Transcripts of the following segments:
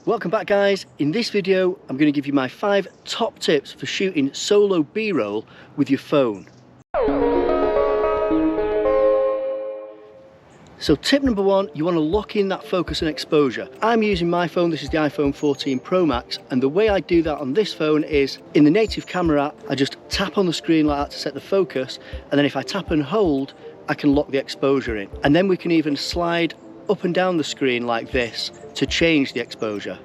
Welcome back guys. In this video I'm going to give you my 5 top tips for shooting solo B-roll with your phone. So tip number 1, you want to lock in that focus and exposure. I'm using my phone, this is the iPhone 14 Pro Max, and the way I do that on this phone is in the native camera app, I just tap on the screen like that to set the focus, and then if I tap and hold, I can lock the exposure in. And then we can even slide up and down the screen like this to change the exposure.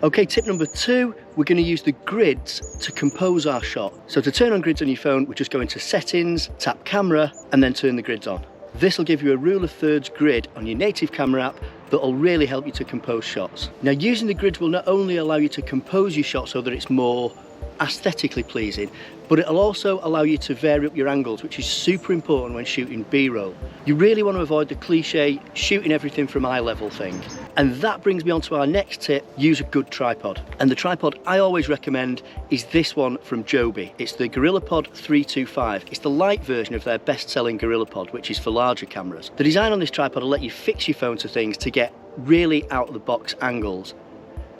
Okay, tip number 2, we're going to use the grids to compose our shot. So to turn on grids on your phone, we just go into settings, tap camera, and then turn the grids on. This will give you a rule of thirds grid on your native camera app that will really help you to compose shots. Now, using the grids will not only allow you to compose your shot so that it's more aesthetically pleasing, but it'll also allow you to vary up your angles, which is super important when shooting B-roll. You really want to avoid the cliche shooting everything from eye level thing. And that brings me on to our next tip: use a good tripod. And the tripod I always recommend is this one from Joby. It's the GorillaPod 325. It's the light version of their best-selling GorillaPod, which is for larger cameras. The design on this tripod will let you fix your phone to things to get really out-of-the-box angles,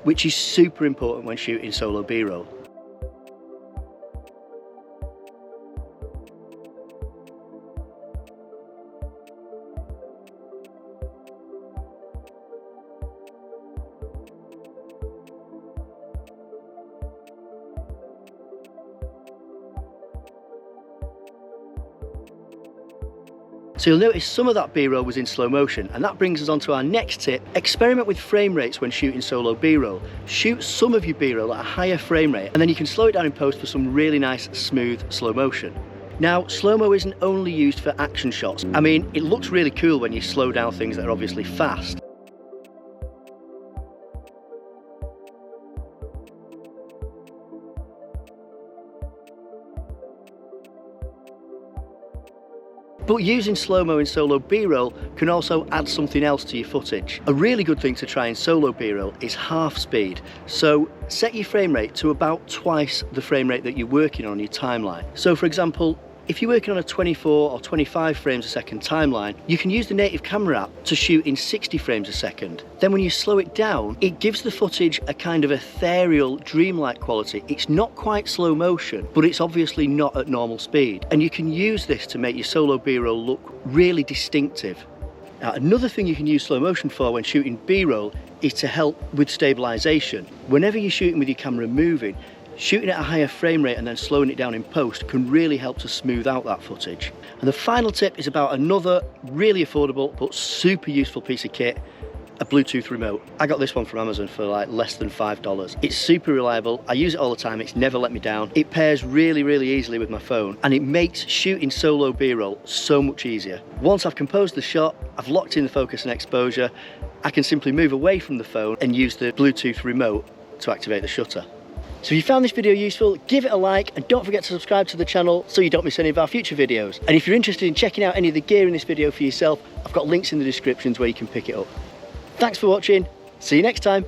which is super important when shooting solo B-roll. So you'll notice some of that B-roll was in slow motion, and that brings us on to our next tip: experiment with frame rates when shooting solo B-roll. Shoot some of your B-roll at a higher frame rate, and then you can slow it down in post for some really nice smooth slow motion. Now, slow-mo isn't only used for action shots. I mean, it looks really cool when you slow down things that are obviously fast. But using slow-mo in solo B-roll can also add something else to your footage. A really good thing to try in solo B-roll is half speed. So set your frame rate to about twice the frame rate that you're working on your timeline. So for example, if you're working on a 24 or 25 frames a second timeline, you can use the native camera app to shoot in 60 frames a second. Then when you slow it down, it gives the footage a kind of ethereal, dreamlike quality. It's not quite slow motion, but it's obviously not at normal speed. And you can use this to make your solo B-roll look really distinctive. Now, another thing you can use slow motion for when shooting B-roll is to help with stabilization. Whenever you're shooting with your camera moving, shooting at a higher frame rate and then slowing it down in post can really help to smooth out that footage. And the final tip is about another really affordable but super useful piece of kit: a Bluetooth remote. I got this one from Amazon for like less than $5. It's super reliable, I use it all the time, it's never let me down. It pairs really easily with my phone, and it makes shooting solo B-roll so much easier. Once I've composed the shot, I've locked in the focus and exposure, I can simply move away from the phone and use the Bluetooth remote to activate the shutter. So if you found this video useful, give it a like, and don't forget to subscribe to the channel so you don't miss any of our future videos. And if you're interested in checking out any of the gear in this video for yourself, I've got links in the descriptions where you can pick it up. Thanks for watching, see you next time.